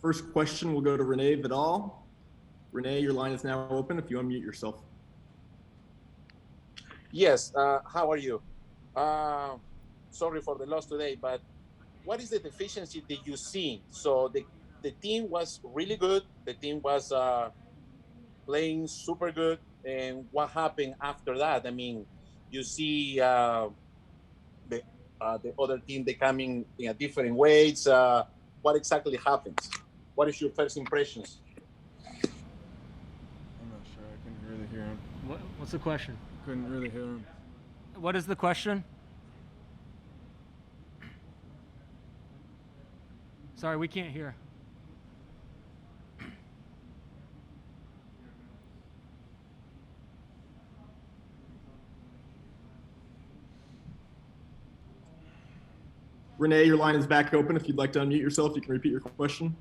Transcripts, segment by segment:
First question will go to Renee Vidal. Renee, your line is now open if you unmute yourself. Yes, how are you? Sorry for the loss today, but what is the deficiency that you see? So the team was really good. The team was playing super good. And what happened after that? I mean, you see the other team, they coming in a different ways. What exactly happens? What is your first impressions? I'm not sure. I couldn't really hear him. What's the question? Couldn't really hear him. What is the question? Sorry, we can't hear. Renee, your line is back open. If you'd like to unmute yourself, you can repeat your question.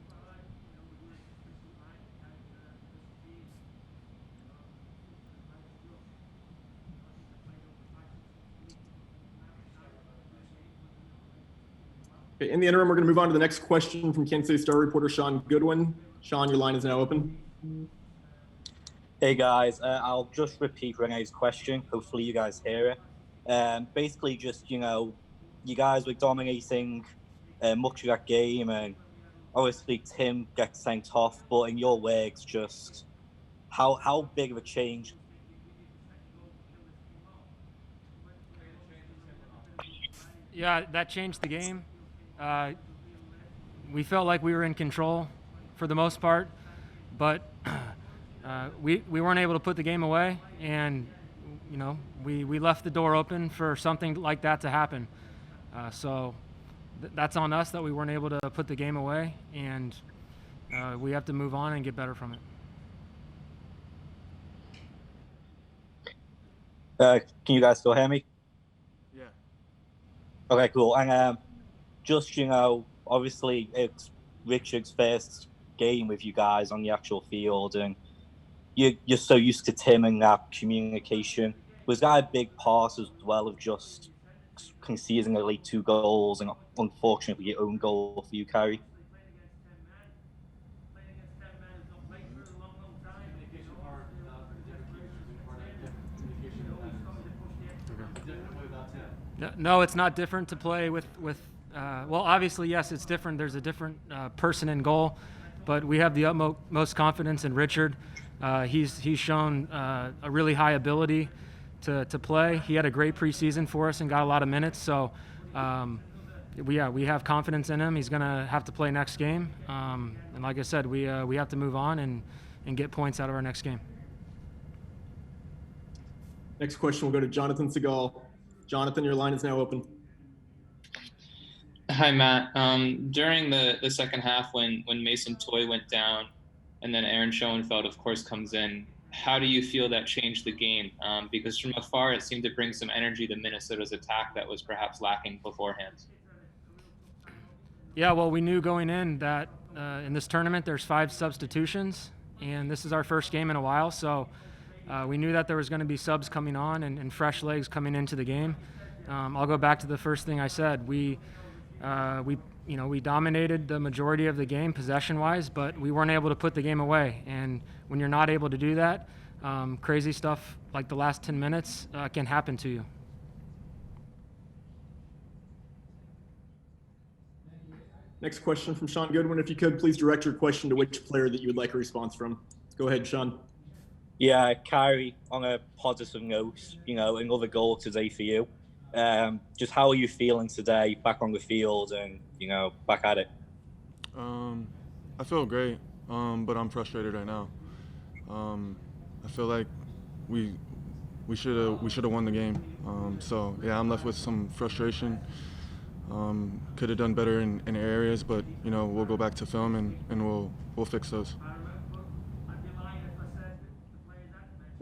Okay, in the interim, we're going to move on to the next question from Kansas City Star reporter Sean Goodwin. Sean, your line is now open. Hey guys, I'll just repeat Renee's question. Hopefully you guys hear it. Basically just, you guys were dominating much of that game, and obviously Tim gets sent off, but in your words, just how big of a change? Yeah, that changed the game. We felt like we were in control for the most part, but we weren't able to put the game away, and we left the door open for something like that to happen. So that's on us that we weren't able to put the game away, and we have to move on and get better from it. Can you guys still hear me? Yeah. Okay, cool. And just, obviously it's Richard's first game with you guys on the actual field, and you're so used to Tim and that communication. Was that a big part as well of just conceding at least 2 goals and unfortunately your own goal for you, Kyrie? No, it's not different to play with well, obviously, yes, it's different. There's a different person in goal, but we have the utmost confidence in Richard. He's shown a really high ability to play. He had a great preseason for us and got a lot of minutes. So, we have confidence in him. He's going to have to play next game. And like I said, we have to move on and get points out of our next game. Next question will go to Jonathan Segal. Jonathan, your line is now open. Hi, Matt. During the second half, when Mason Toye went down and then Aaron Schoenfeld, of course, comes in, how do you feel that changed the game? Because from afar, it seemed to bring some energy to Minnesota's attack that was perhaps lacking beforehand. Yeah, well, we knew going in that in this tournament there's 5 substitutions, and this is our first game in a while, so we knew that there was going to be subs coming on and fresh legs coming into the game. I'll go back to the first thing I said. We dominated the majority of the game possession-wise, but we weren't able to put the game away. And when you're not able to do that, crazy stuff like the last 10 minutes can happen to you. Next question from Sean Goodwin. If you could, please direct your question to which player that you would like a response from. Go ahead, Sean. Yeah, Kyrie, on a positive note, another goal today for you. Just how are you feeling today, back on the field and, back at it? I feel great, but I'm frustrated right now. I feel like we should have won the game. So yeah, I'm left with some frustration. Could have done better in areas, but we'll go back to film and we'll fix those.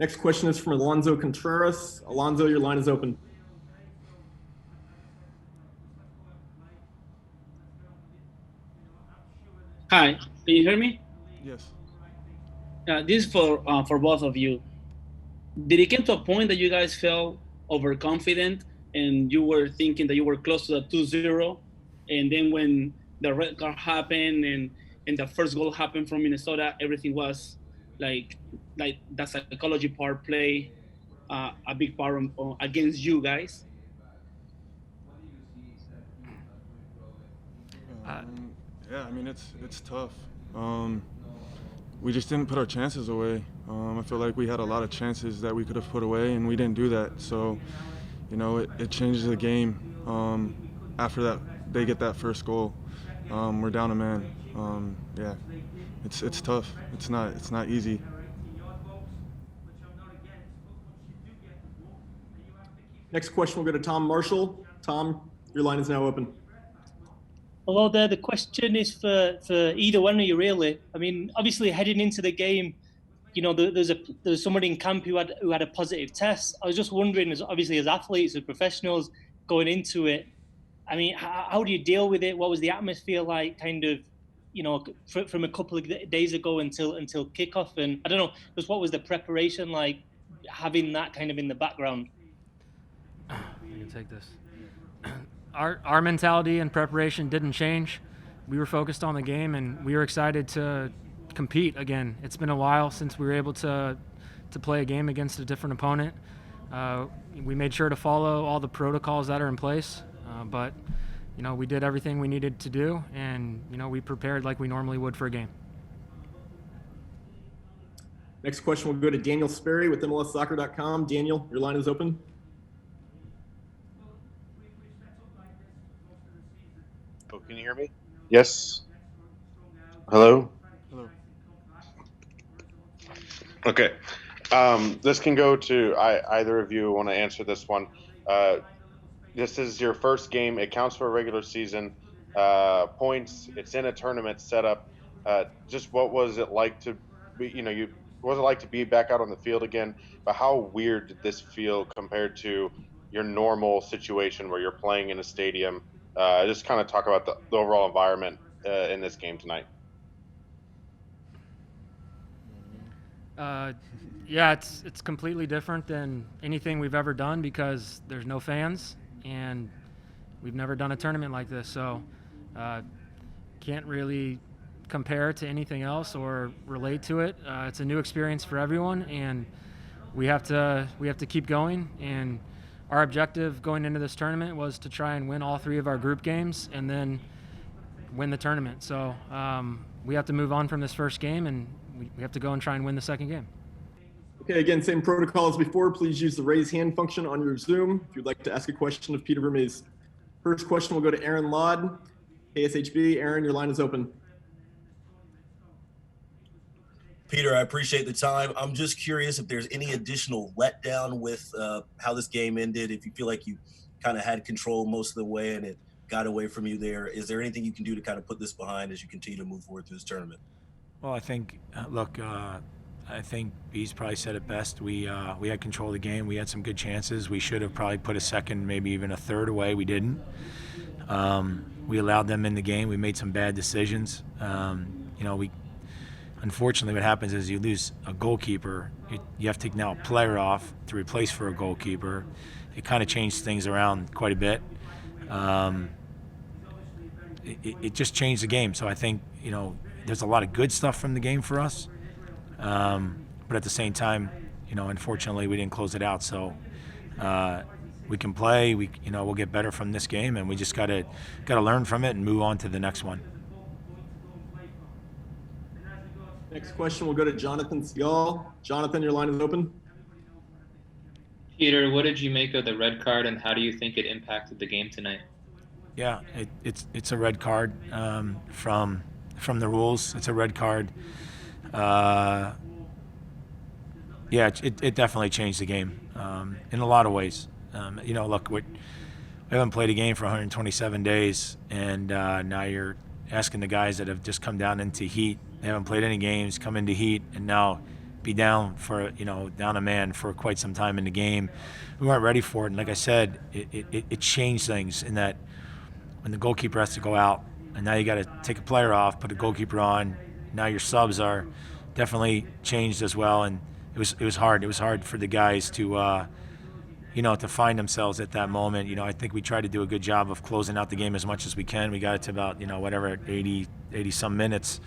Next question is from Alonso Contreras. Alonso, your line is open. Hi, can you hear me? Yes. This is for both of you. Did it come to a point that you guys felt overconfident and you were thinking that you were close to the 2-0, and then when the red card happened and and the first goal happened from Minnesota, everything was like that psychology part play a big part against you guys? Yeah, I mean it's tough. We just didn't put our chances away. I feel like we had a lot of chances that we could have put away, and we didn't do that. So, it changes the game. After that, they get that first goal. We're down a man. Yeah, it's tough. It's not easy. Next question will go to Tom Marshall. Tom, your line is now open. Hello there. The question is for either one of you, really. I mean, obviously heading into the game, there's someone in camp who had a positive test. I was just wondering, as athletes and professionals going into it, I mean, how do you deal with it? What was the atmosphere like, kind of, from a couple of days ago until kickoff? And I don't know, just what was the preparation like, having that kind of in the background? I can take this. Our mentality and preparation didn't change. We were focused on the game, and we were excited to compete again. It's been a while since we were able to play a game against a different opponent. We made sure to follow all the protocols that are in place, but we did everything we needed to do, and we prepared like we normally would for a game. Next question will go to Daniel Sperry with MLSsoccer.com. Daniel, your line is open. Oh, can you hear me? Yes. Hello? Hello. Okay. This can go to either of you want to answer this one. This is your first game. It counts for a regular season points. It's in a tournament setup. Just what was it like to be, what was it like to be back out on the field again? But how weird did this feel compared to your normal situation where you're playing in a stadium? Just kind of talk about the overall environment in this game tonight. Yeah, it's completely different than anything we've ever done because there's no fans, and we've never done a tournament like this. So can't really compare to anything else or relate to it. It's a new experience for everyone, and we have to keep going. And our objective going into this tournament was to try and win all three of our group games and then win the tournament. So we have to move on from this first game, and we have to go and try and win the second game. Okay, again, same protocol as before. Please use the raise hand function on your Zoom if you'd like to ask a question of Peter Vermes. First question will go to Aaron Ladd, KSHB. Aaron, your line is open. Peter, I appreciate the time. I'm just curious if there's any additional letdown with how this game ended, if you feel like you kind of had control most of the way and it got away from you there. Is there anything you can do to kind of put this behind as you continue to move forward through this tournament? Well, I think, I think B's probably said it best. We had control of the game. We had some good chances. We should have probably put a second, maybe even a third away. We didn't. We allowed them in the game. We made some bad decisions. Unfortunately, what happens is you lose a goalkeeper. You have to take now a player off to replace for a goalkeeper. It kind of changed things around quite a bit. It just changed the game. So I think, there's a lot of good stuff from the game for us. But at the same time, unfortunately, we didn't close it out. So we can play. We'll get better from this game, and we just gotta learn from it and move on to the next one. Next question will go to Jonathan Segal. Jonathan, your line is open. Peter, what did you make of the red card, and how do you think it impacted the game tonight? Yeah, it's a red card from the rules. It's a red card. Yeah, it definitely changed the game in a lot of ways. Look, we haven't played a game for 127 days, and now you're asking the guys that have just come down into heat. They haven't played any games, come into heat, and now be down a man for quite some time in the game. We weren't ready for it, and like I said, it changed things in that when the goalkeeper has to go out, and now you got to take a player off, put a goalkeeper on. Now your subs are definitely changed as well, and it was hard. It was hard for the guys to to find themselves at that moment. I think we tried to do a good job of closing out the game as much as we can. We got it to about, whatever, 80 some minutes.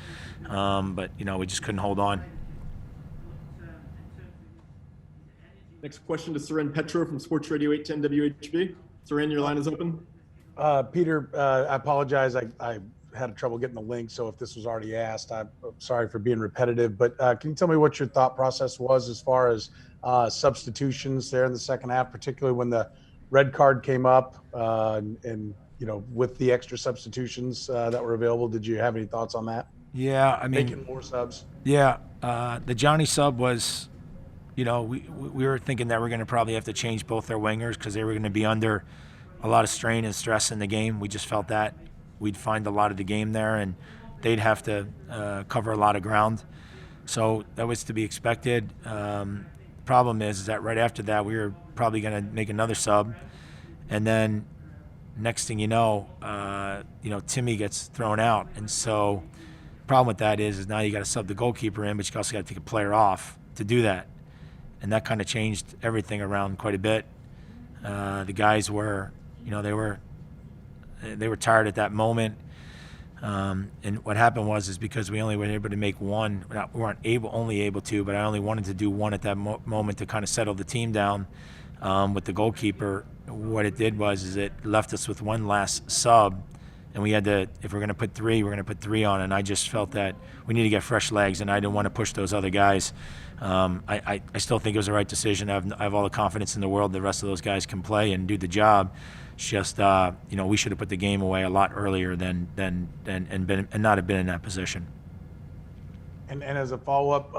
But, we just couldn't hold on. Next question to Seren Petro from Sports Radio 810 WHB. Seren, your line is open. Peter, I apologize. I had trouble getting the link, so if this was already asked, I'm sorry for being repetitive. But can you tell me what your thought process was as far as substitutions there in the second half, particularly when the red card came up and with the extra substitutions that were available? Did you have any thoughts on that? Yeah, I mean, making more subs. Yeah, the Johnny sub was, we were thinking that we're going to probably have to change both their wingers because they were going to be under a lot of strain and stress in the game. We just felt that we'd find a lot of the game there, and they'd have to cover a lot of ground. So that was to be expected. Problem is that right after that, we were probably going to make another sub, and then next thing you know, Timmy gets thrown out, and so the problem with that is now you got to sub the goalkeeper in, but you also got to take a player off to do that, and that kind of changed everything around quite a bit. The guys were, they were tired at that moment. And what happened was because we only were able to make one, we weren't only able to, but I only wanted to do one at that moment to kind of settle the team down with the goalkeeper. What it did was it left us with one last sub, and we had to, if we're going to put three, we're going to put three on. And I just felt that we need to get fresh legs, and I didn't want to push those other guys. I still think it was the right decision. I have all the confidence in the world the rest of those guys can play and do the job. It's just, we should have put the game away a lot earlier and not have been in that position. And as a follow-up,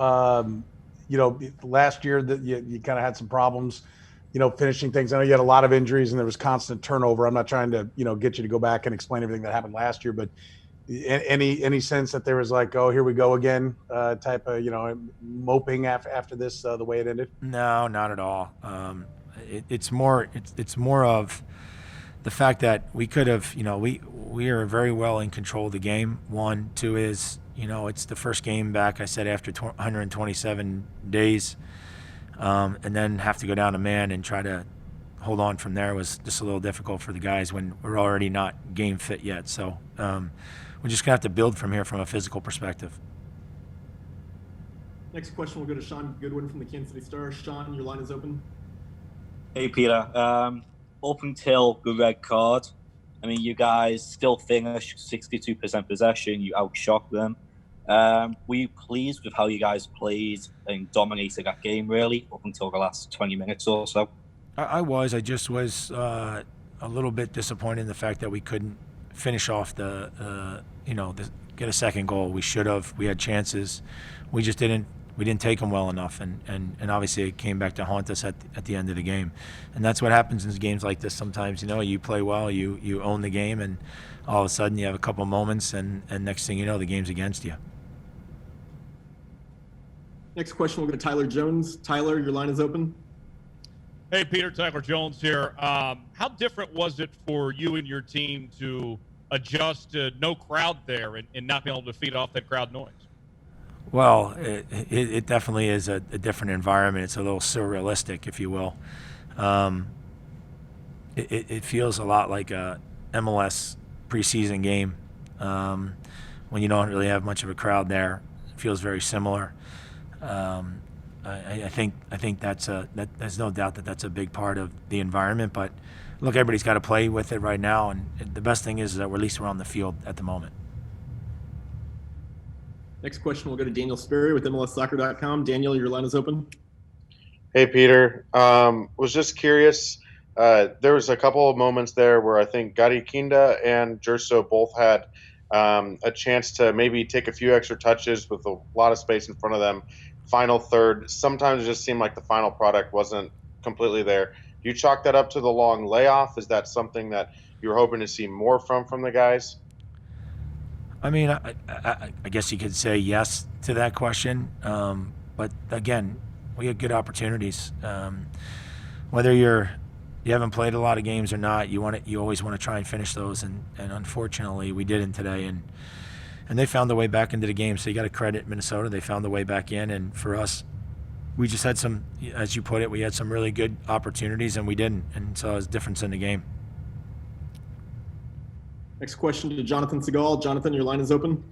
last year that you kind of had some problems, finishing things. I know you had a lot of injuries and there was constant turnover. I'm not trying to, get you to go back and explain everything that happened last year, but any sense that there was like, oh, here we go again, type of, moping after this, the way it ended? No, not at all. It's more of the fact that we could have, we are very well in control of the game. One, two is, it's the first game back, I said, after 127 days, and then have to go down a man and try to hold on from there was just a little difficult for the guys when we're already not game fit yet. So we're just gonna have to build from here from a physical perspective. Next question will go to Sean Goodwin from the Kansas City Star. Sean, your line is open. Hey, Peter. Up until the red card, I mean, you guys still finished 62% possession. You outshot them. Were you pleased with how you guys played and dominated that game, really, up until the last 20 minutes or so? I was. I just was a little bit disappointed in the fact that we couldn't finish off get a second goal. We should have. We had chances. We just didn't. We didn't take them well enough, and obviously it came back to haunt us at the end of the game. And that's what happens in games like this sometimes. You play well, you own the game, and all of a sudden you have a couple moments, and next thing you know, the game's against you. Next question will go to Tyler Jones. Tyler, your line is open. Hey, Peter, Tyler Jones here. How different was it for you and your team to adjust to no crowd there and not being able to feed off that crowd noise? Well, it definitely is a different environment. It's a little surrealistic, if you will. It feels a lot like a MLS preseason game when you don't really have much of a crowd there. It feels very similar. I think there's no doubt that that's a big part of the environment. But look, everybody's got to play with it right now, and the best thing is that we're at least on the field at the moment. Next question will go to Daniel Sperry with MLSsoccer.com. Daniel, your line is open. Hey, Peter. Was just curious. There was a couple of moments there where I think Gary Kinda and Jerso both had a chance to maybe take a few extra touches with a lot of space in front of them. Final third, sometimes it just seemed like the final product wasn't completely there. Do you chalk that up to the long layoff? Is that something that you were hoping to see more from the guys? I mean, I guess you could say yes to that question. But again, we had good opportunities. Whether you haven't played a lot of games or not, you always want to try and finish those, and unfortunately we didn't today. And they found their way back into the game. So you got to credit Minnesota. They found their way back in, and for us, we just had some, as you put it, we had some really good opportunities and we didn't, and so it was a difference in the game. Next question to Jonathan Segal. Jonathan, your line is open.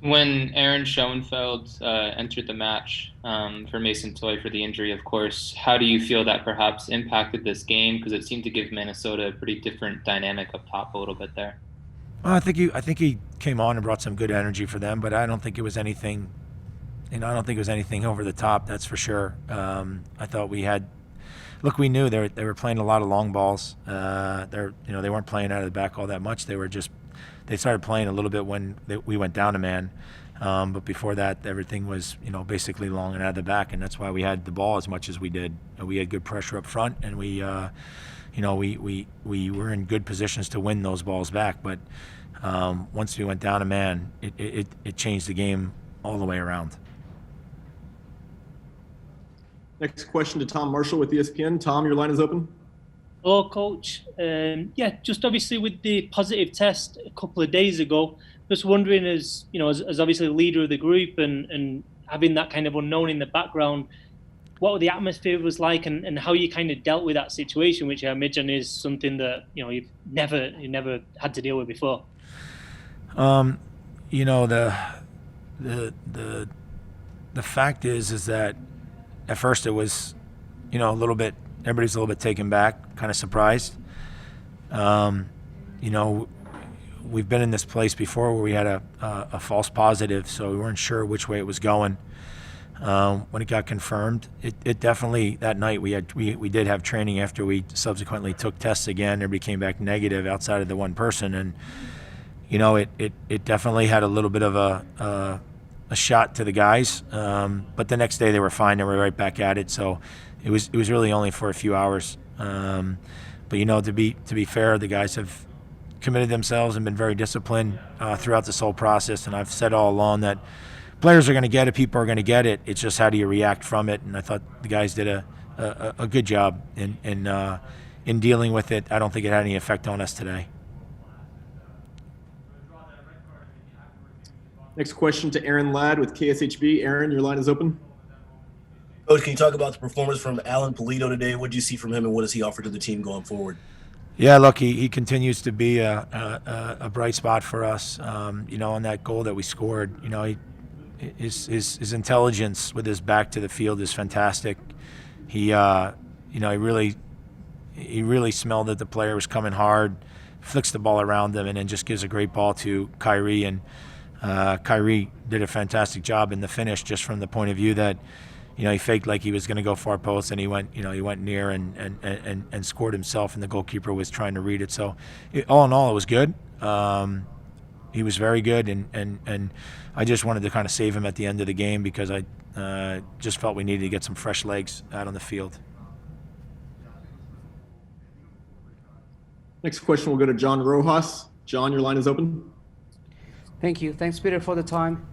When Aaron Schoenfeld entered the match for Mason Toye for the injury, of course, how do you feel that perhaps impacted this game? Because it seemed to give Minnesota a pretty different dynamic up top a little bit there. Well, I think he came on and brought some good energy for them, but I don't think it was anything. I don't think it was anything over the top. That's for sure. I thought we had. Look, we knew they were playing a lot of long balls. They weren't playing out of the back all that much. They started playing a little bit when we went down a man, but before that, everything was basically long and out of the back, and that's why we had the ball as much as we did. We had good pressure up front, and we were in good positions to win those balls back. But once we went down a man, it changed the game all the way around. Next question to Tom Marshall with ESPN. Tom, your line is open. Hello, Coach. Just obviously with the positive test a couple of days ago, just wondering, as obviously the leader of the group and having that kind of unknown in the background, what the atmosphere was like and how you kind of dealt with that situation, which I imagine is something that you've never had to deal with before. The fact is that at first it was, a little bit. Everybody's a little bit taken back, kind of surprised. We've been in this place before where we had a false positive, so we weren't sure which way it was going. When it got confirmed, it definitely, that night we did have training after we subsequently took tests again. Everybody came back negative outside of the one person, and it definitely had a little bit of a shot to the guys. But the next day they were fine. They were right back at it. So it was really only for a few hours. But to be fair, the guys have committed themselves and been very disciplined throughout this whole process. And I've said all along that players are going to get it, people are going to get it. It's just how do you react from it. And I thought the guys did a good job in dealing with it. I don't think it had any effect on us today. Next question to Aaron Ladd with KSHB. Aaron, your line is open. Coach, can you talk about the performance from Alan Pulido today? What did you see from him, and what does he offer to the team going forward? Yeah, look, he continues to be a bright spot for us. On that goal that we scored, his intelligence with his back to the field is fantastic. He really smelled that the player was coming hard, flicks the ball around him, and then just gives a great ball to Kyrie. And Kyrie did a fantastic job in the finish, just from the point of view that he faked like he was going to go far post, and he went near and scored himself, and the goalkeeper was trying to read it. So all in all, it was good. He was very good, and I just wanted to kind of save him at the end of the game because I just felt we needed to get some fresh legs out on the field. Next question will go to John Rojas. John, your line is open. Thank you. Thanks, Peter, for the time.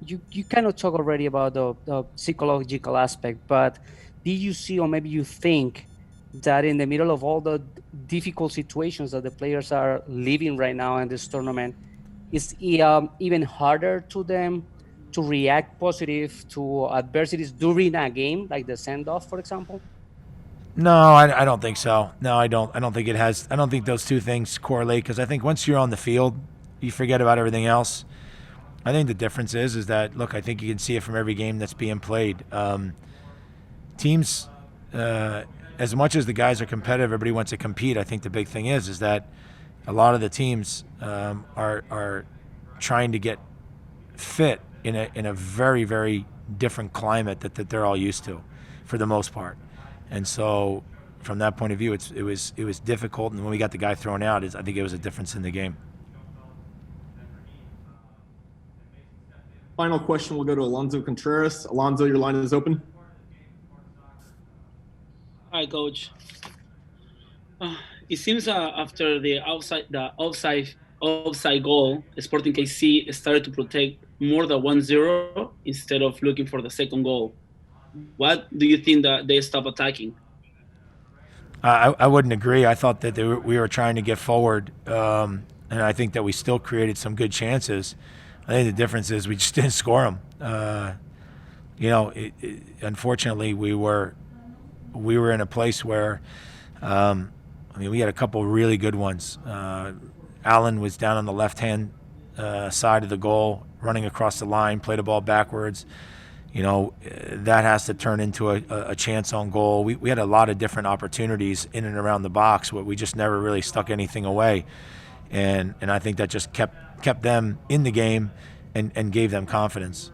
You kind of talk already about the psychological aspect, but did you see, or maybe you think, that in the middle of all the difficult situations that the players are living right now in this tournament, it's even harder to them to react positive to adversities during a game, like the send-off, for example? No, I don't think so. No, I don't think it has. I don't think those two things correlate, because I think once you're on the field, you forget about everything else. I think the difference is that, look, I think you can see it from every game that's being played. Teams, as much as the guys are competitive, everybody wants to compete. I think the big thing is that a lot of the teams are trying to get fit in a very, very different climate that they're all used to, for the most part. And so, from that point of view, it was difficult. And when we got the guy thrown out, I think it was a difference in the game. Final question will go to Alonso Contreras. Alonso, your line is open. Hi, Coach. It seems after the offside goal, Sporting KC started to protect more than 1-0 instead of looking for the second goal. What do you think that they stop attacking? I wouldn't agree. I thought that we were trying to get forward, and I think that we still created some good chances. I think the difference is we just didn't score them. unfortunately, we were in a place where, we had a couple really good ones. Allen was down on the left-hand side of the goal, running across the line, played the ball backwards. That has to turn into a chance on goal. We had a lot of different opportunities in and around the box, but we just never really stuck anything away. And I think that just kept them in the game and gave them confidence.